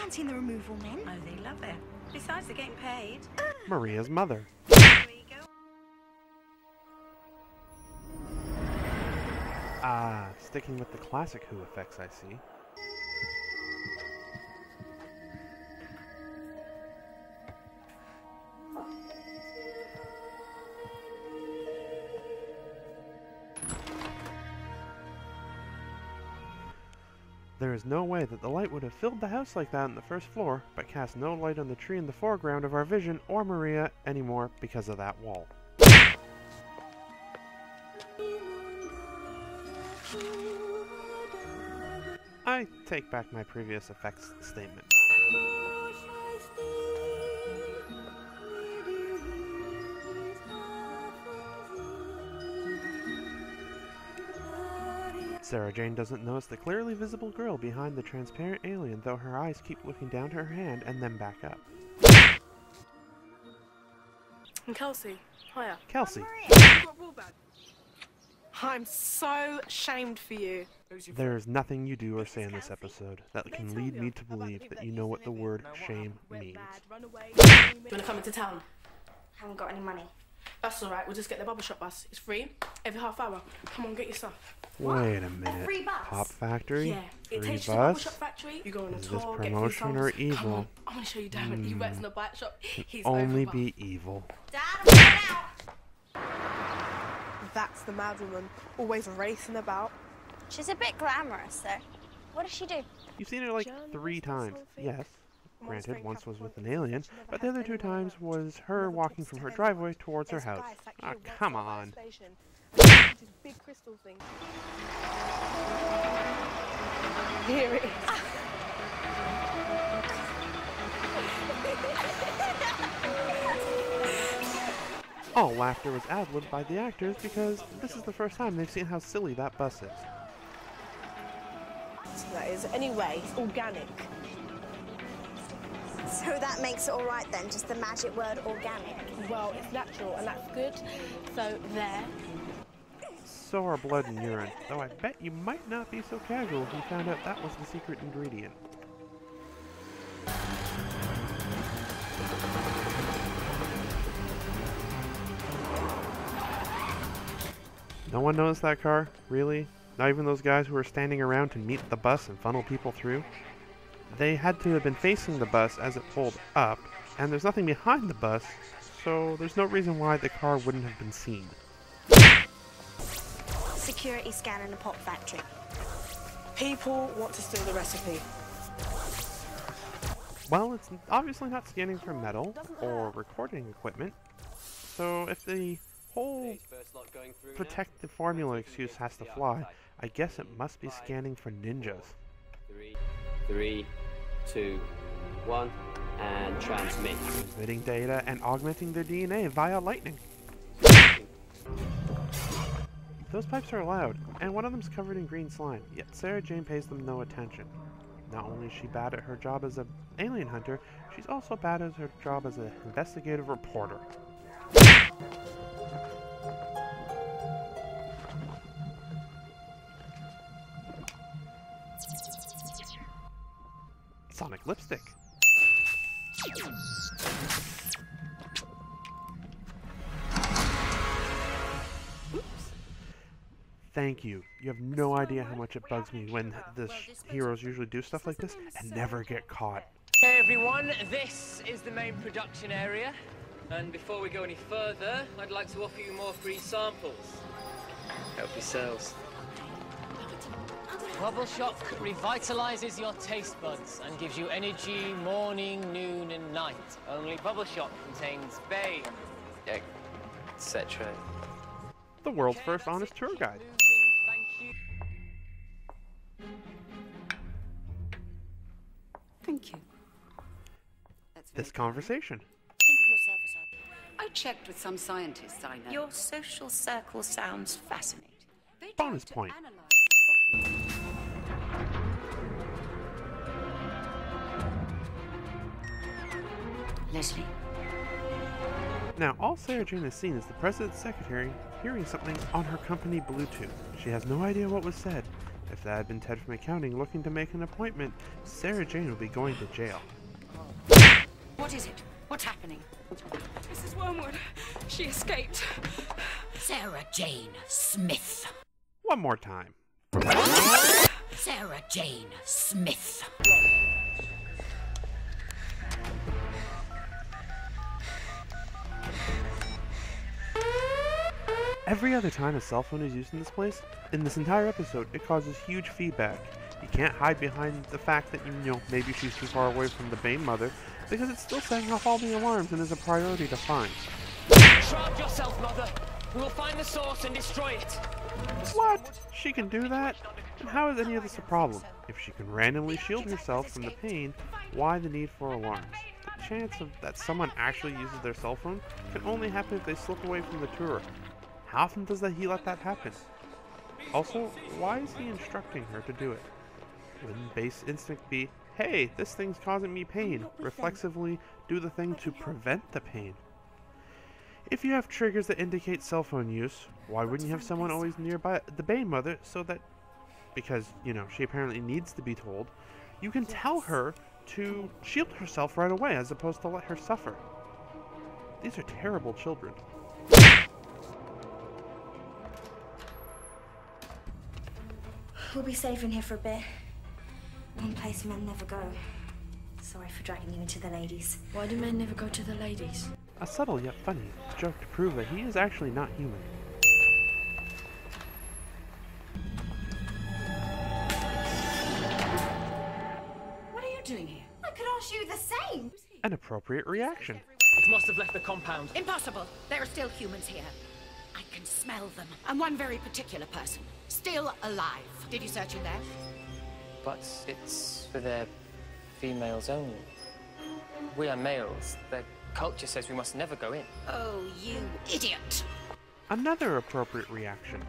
fancying the removal men. Oh, they love it. Besides, they're getting paid. Maria's mother. There you go. Ah, sticking with the classic Who effects, I see. There is no way that the light would have filled the house like that on the first floor, but cast no light on the tree in the foreground of our vision or Maria anymore because of that wall. I take back my previous effects statement. Sarah Jane doesn't notice the clearly visible girl behind the transparent alien, though her eyes keep looking down to her hand and then back up. And Kelsey, hiya. Kelsey. I'm so shamed for you. There is nothing you do or say in this episode that can lead me to believe that you know what the word shame means. You wanna come into town? Haven't got any money. That's alright, we'll just get the bubble shop bus. It's free, every half hour. Come on, get your stuff. Wait a minute. free bus? Pop Factory? Yeah, it Free takes you to the bubble bus? shop factory. You go on a Is tour, this get free promotion samples. or Come evil? on, I wanna show you Darren. He works in the bike shop. He's Only over be evil. Dad, I'm going out. That's the mad woman, always racing about. She's a bit glamorous, though. What does she do? You've seen her like 3 times. Yes. Granted, once was with an alien, but the other 2 times was her walking from her driveway towards her house. Ah, come on. Big crystal thing. Here it is. All laughter was ad-libbed by the actors because this is the first time they've seen how silly that bus is. That is, anyway, it's organic. So that makes it all right then, just the magic word organic. Well, it's natural and that's good. So there. So are blood and urine, though I bet you might not be so casual if you found out that was the secret ingredient. No one noticed that car? Really? Not even those guys who were standing around to meet the bus and funnel people through? They had to have been facing the bus as it pulled up, and there's nothing behind the bus, so there's no reason why the car wouldn't have been seen. Security scan in the pop factory. People want to steal the recipe. Well, it's obviously not scanning for metal or recording equipment, so if the whole protect the formula excuse has to fly, I guess it must be scanning for ninjas. 3, 2, 1, and transmit. Transmitting data and augmenting their DNA via lightning. Those pipes are loud, and one of them's covered in green slime, yet Sarah Jane pays them no attention. Not only is she bad at her job as an alien hunter, she's also bad at her job as an investigative reporter. Sonic lipstick. Oops. Thank you. You have no idea how much it bugs me when the heroes usually do stuff like this and never get caught. Hey everyone, this is the main production area. And before we go any further, I'd like to offer you more free samples. Help yourselves. Bubble Shock revitalizes your taste buds and gives you energy morning, noon, and night. Only Bubble Shock contains Bane, etc. The world's first honest tour guide. Thank you. This conversation. Think of yourself as I checked with some scientists I know. your social circle sounds fascinating. They Bonus tried to point. analyze Leslie. Now, all Sarah Jane has seen is the president's secretary hearing something on her company Bluetooth. She has no idea what was said, If that had been Ted from accounting looking to make an appointment, Sarah Jane would be going to jail. What is it? What's happening? Mrs. Wormwood, she escaped. Sarah Jane Smith. One more time. Sarah Jane Smith. Every other time a cell phone is used in this place, in this entire episode, it causes huge feedback. You can't hide behind the fact that, you know, maybe she's too far away from the Bane mother, because it's still setting off all the alarms and is a priority to find. Shroud yourself, Mother. We will find the source and destroy it. What? She can do that? And how is any of this a problem? If she can randomly shield herself from the pain, why the need for alarms? The chance that someone actually uses their cell phone can only happen if they slip away from the tour. How often does he let that happen? Also, why is he instructing her to do it? Wouldn't base instinct be, hey, this thing's causing me pain, reflexively do the thing to prevent the pain? If you have triggers that indicate cell phone use, why wouldn't you have someone always nearby the Bane mother so that, because, you know, she apparently needs to be told, you can tell her to shield herself right away as opposed to let her suffer? These are terrible children. We'll be safe in here for a bit. One place men never go. Sorry for dragging you into the ladies. Why do men never go to the ladies? A subtle yet funny joke to prove that he is actually not human. What are you doing here? I could ask you the same. An appropriate reaction. It must have left the compound. Impossible. There are still humans here. I can smell them. And one very particular person. Still alive. Did you search in there? But it's for their females only. We are males. Their culture says we must never go in. Oh, you idiot. Another appropriate reaction.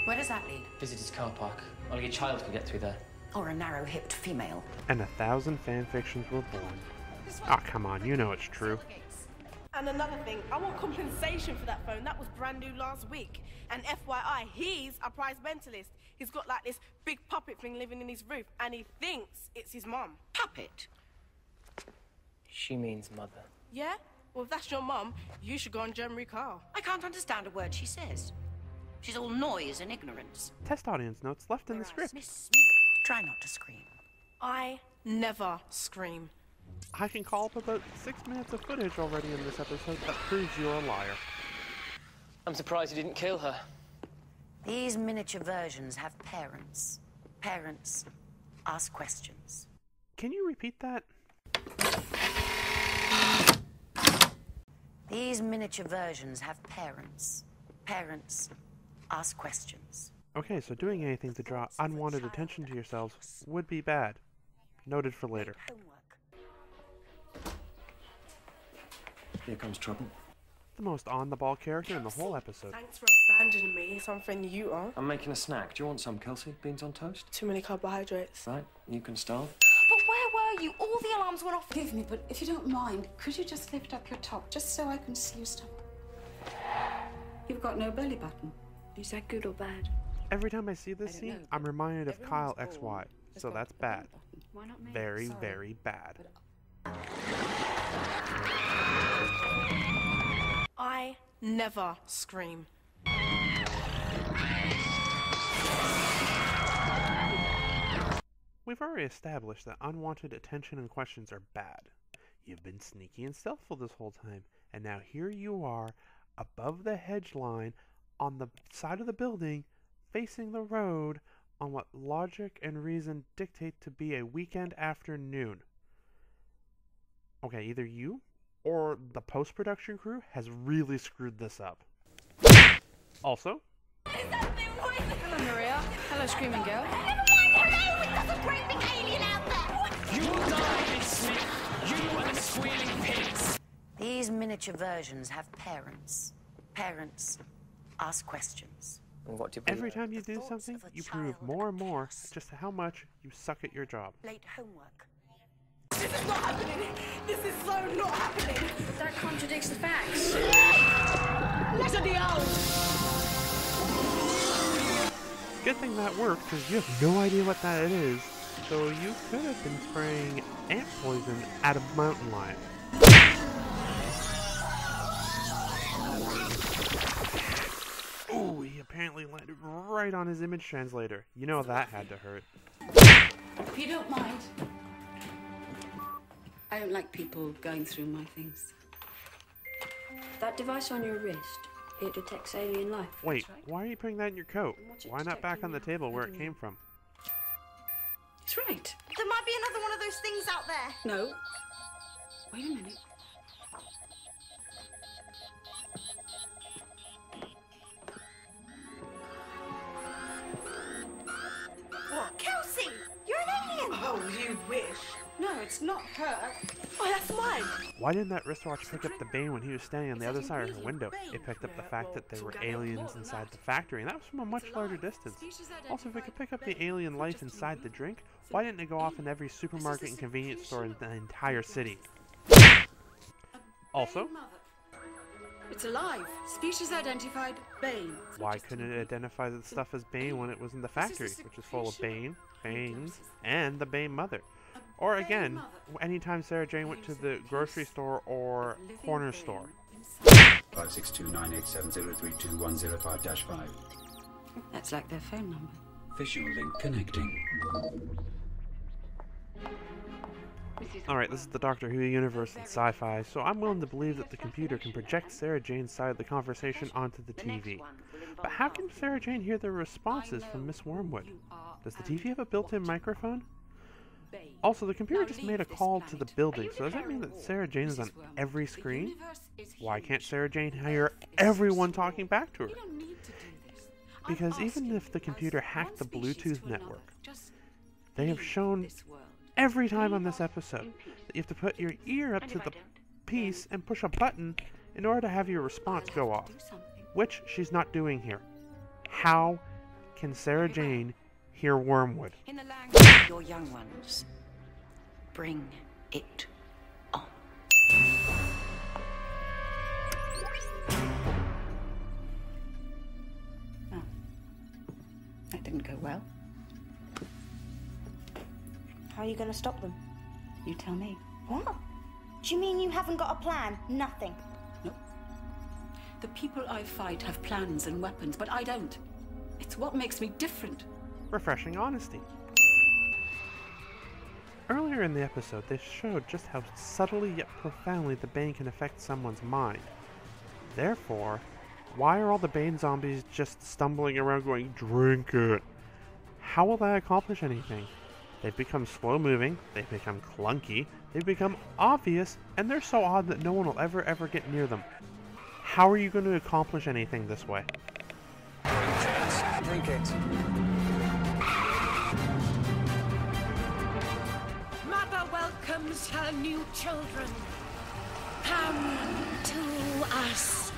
Where does that lead? Visitor's car park. Only a child can get through there. Or a narrow-hipped female. And 1,000 fanfictions were born. Ah, come on, you know it's true. And another thing, I want compensation for that phone. That was brand new last week. And FYI, he's a prize mentalist. He's got like this big puppet thing living in his roof, and he thinks it's his mum. Puppet? She means mother. Yeah? Well, if that's your mum, you should go on Jeremy Carl. I can't understand a word she says. She's all noise and ignorance. Test audience notes left in the script. Miss Smith, try not to scream. I never scream. I can call up about 6 minutes of footage already in this episode that proves you're a liar. I'm surprised you didn't kill her. These miniature versions have parents. Parents ask questions. Can you repeat that? These miniature versions have parents. Parents ask questions. Okay, so doing anything to draw unwanted attention to yourselves would be bad. Noted for later. Homework. Here comes trouble. The most on-the-ball character in the whole episode. Thanks for abandoning me, something you are. I'm making a snack. Do you want some, Kelsey? Beans on toast? Too many carbohydrates. Right, you can starve. But where were you? All the alarms went off. Forgive me, but if you don't mind, could you just lift up your top, just so I can see your stomach? You've got no belly button. Is that good or bad? Every time I see this scene, I'm reminded of Kyle XY, so that's bad. Why not me? Very, Sorry. very bad. I never scream. We've already established that unwanted attention and questions are bad. You've been sneaky and stealthful this whole time, and now here you are, above the hedge line, on the side of the building, facing the road, on what logic and reason dictate to be a weekend afternoon. Okay, either you or the post-production crew has really screwed this up. Also, Hello, Maria. Hello, Screaming Girl. You will die, Miss Smith. You and the squealing pigs. These miniature versions have parents. Parents ask questions. And what did we every learn? time you do something, you prove more and more just how much you suck at your job. Late homework. This is not happening. This is so not happening. That contradicts the facts. Let it be out! Good thing that worked, because you have no idea what that is. So you could have been spraying ant poison at a mountain lion. Oh, he apparently landed right on his image translator. You know that had to hurt. If you don't mind. I don't like people going through my things. That device on your wrist, it detects alien life. Wait, why are you putting that in your coat? Why not back on the table where it came from? It's right. There might be another one of those things out there. No. Wait a minute. What? Kelsey! You're an alien! Oh, you wish. No, it's not her. Oh, that's mine. Why didn't that wristwatch pick up the Bane when he was standing on the other side of her window? It picked up the fact that there were aliens inside the factory, and that was from a much larger distance. Also, if it could pick up the alien life inside the drink, why didn't it go off in every supermarket and convenience store in the entire city? Also, it's alive. Species identified, Bane. why couldn't it identify the stuff as Bane when it was in the factory, which is full of Bane, Banes, and the Bane mother? Or again, anytime Sarah Jane went to the grocery store or corner store. 5629870321005-5. That's like their phone number. Visual link connecting. Alright, this is the Doctor Who universe in sci-fi, so I'm willing to believe that the computer can project Sarah Jane's side of the conversation onto the TV. But how can Sarah Jane hear the responses from Miss Wormwood? Does the TV have a built-in microphone? Also, the computer just made a call to the building, so does that mean that Sarah Jane is on every screen? Why can't Sarah Jane hear everyone talking back to her? Because even if the computer hacked the Bluetooth network, they have shown every time on this episode that you have to put your ear up to the piece and push a button in order to have your response go off, which she's not doing here. How can Sarah Jane hear Wormwood? In the language of your young ones, bring it on. Oh. That didn't go well. How are you going to stop them? You tell me. What? Do you mean you haven't got a plan? Nothing? No. The people I fight have plans and weapons, but I don't. It's what makes me different. Refreshing honesty. Earlier in the episode, they showed just how subtly yet profoundly the Bane can affect someone's mind. Therefore, why are all the Bane zombies just stumbling around going, "Drink it"? How will that accomplish anything? They've become slow-moving, they've become clunky, they've become obvious, and they're so odd that no one will ever get near them. How are you going to accomplish anything this way? Drink it. Mother welcomes her new children. Come to us,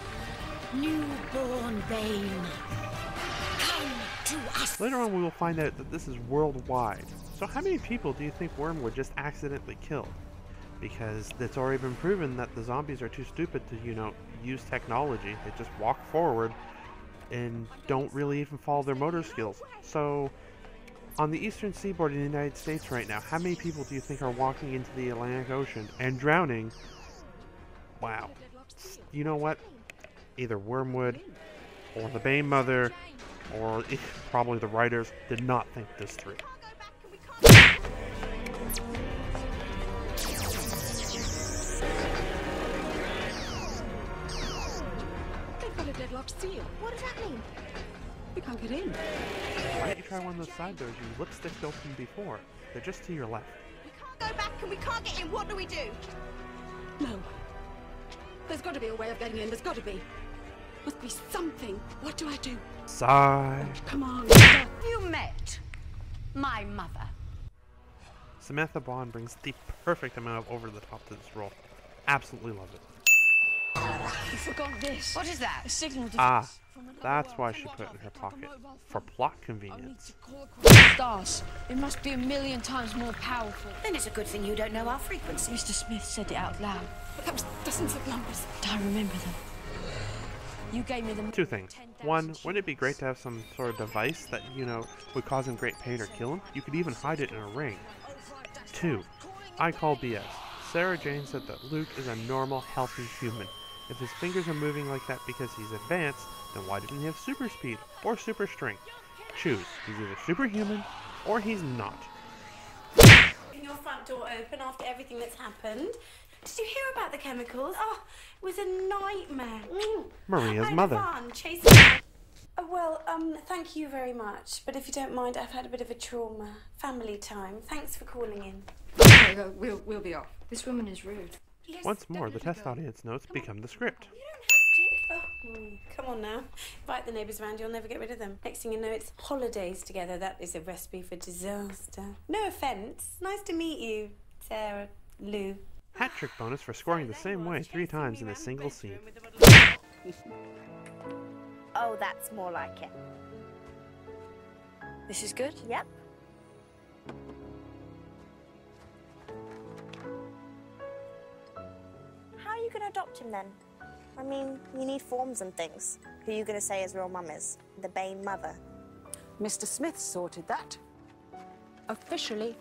newborn Bane. Come to us. Later on, we will find out that this is worldwide. So how many people do you think Wormwood just accidentally killed? Because it's already been proven that the zombies are too stupid to, use technology. They just walk forward and don't really even follow their motor skills. So, on the eastern seaboard in the United States right now, how many people do you think are walking into the Atlantic Ocean and drowning? Wow. You know what? Either Wormwood, or the Bane Mother, or probably the writers did not think this through. They've got a deadlocked seal. What does that mean? We can't get in. Why don't you try one of those side doors you lipstick opened before? They're just to your left. We can't go back and we can't get in. What do we do? No. There's got to be a way of getting in. There's got to be. Must be something. What do I do? Sigh. Come on. You met my mother. Samantha Bond brings the perfect amount of over the top to this role. Absolutely love it. You forgot this. What is that? A signal device. Ah, from another that's world. why she put it in her pocket. For plot convenience. Call across the stars. It must be 1,000,000 times more powerful. Then it's a good thing you don't know our frequency. Mr. Smith said it out loud. That was dozens of numbers. I remember them. You gave me the... Two things. One, wouldn't it be great to have some sort of device that, would cause him great pain or kill him? You could even hide it in a ring. Two, I call BS. Sarah Jane said that Luke is a normal, healthy human. If his fingers are moving like that because he's advanced, then why didn't he have super speed or super strength? Choose. He's either superhuman or he's not. Your front door open after everything that's happened. Did you hear about the chemicals? Oh, it was a nightmare. Maria's I had mother. fun chasing. Oh, well, thank you very much. But if you don't mind, I've had a bit of a trauma. Family time. Thanks for calling in. Okay, we'll be off. This woman is rude. Yes, Once more, the test go. audience notes become the script. You don't have to. Oh, come on now. Invite the neighbours around, you'll never get rid of them. Next thing you know, it's holidays together. That is a recipe for disaster. No offence. Nice to meet you, Sarah, Lou. Hat-trick bonus for scoring the same way 3 times in a single scene. Oh, that's more like it. This is good? Yep. How are you going to adopt him then? I mean, you need forms and things. Who are you going to say his real mum is? The Bane mother? Mr. Smith sorted that. Officially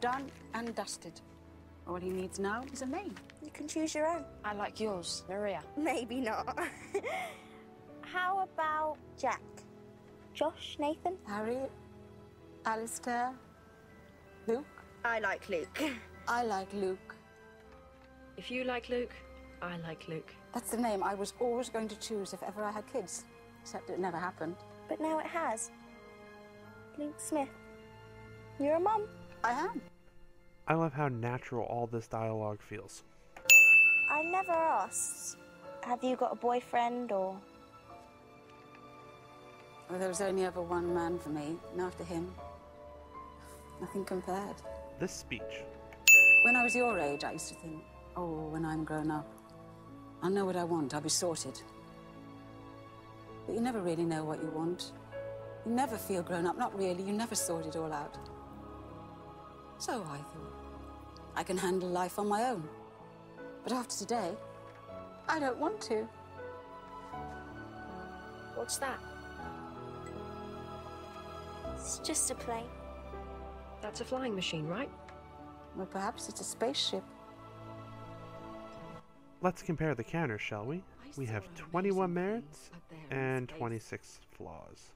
done and dusted. All he needs now is a name. You can choose your own. I like yours, Maria. Maybe not. How about Jack? Josh, Nathan? Harry, Alistair, Luke. I like Luke. I like Luke. If you like Luke, I like Luke. That's the name I was always going to choose if ever I had kids. Except it never happened. But now it has. Luke Smith. You're a mum. I am. I love how natural all this dialogue feels. I never asked. Have you got a boyfriend or... Well, there was only ever one man for me, and after him, nothing compared. This speech. When I was your age, I used to think, oh, when I'm grown up, I'll know what I want, I'll be sorted. But you never really know what you want. You never feel grown up, not really, you never sort it all out. So I thought, I can handle life on my own. But after today, I don't want to. What's that? It's just a plane. That's a flying machine, right? Well, perhaps it's a spaceship. Let's compare the counters, shall we? We have 21 merits and 26 flaws.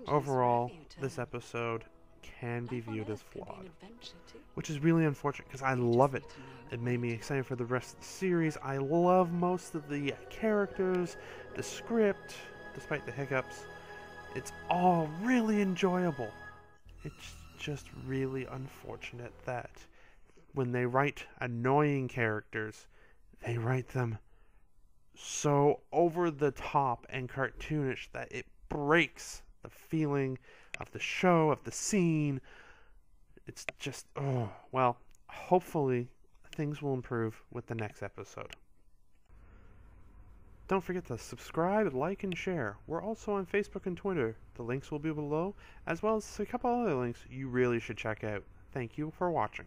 Overall, this episode can be viewed as flawed, which is really unfortunate because I love it. It made me excited for the rest of the series. I love most of the characters, the script, despite the hiccups. It's all really enjoyable. It's just really unfortunate that when they write annoying characters, they write them so over the top and cartoonish that it breaks the feeling of the show, of the scene. It's just, oh, well, hopefully things will improve with the next episode. Don't forget to subscribe, like, and share. We're also on Facebook and Twitter. The links will be below, as well as a couple other links you really should check out. Thank you for watching.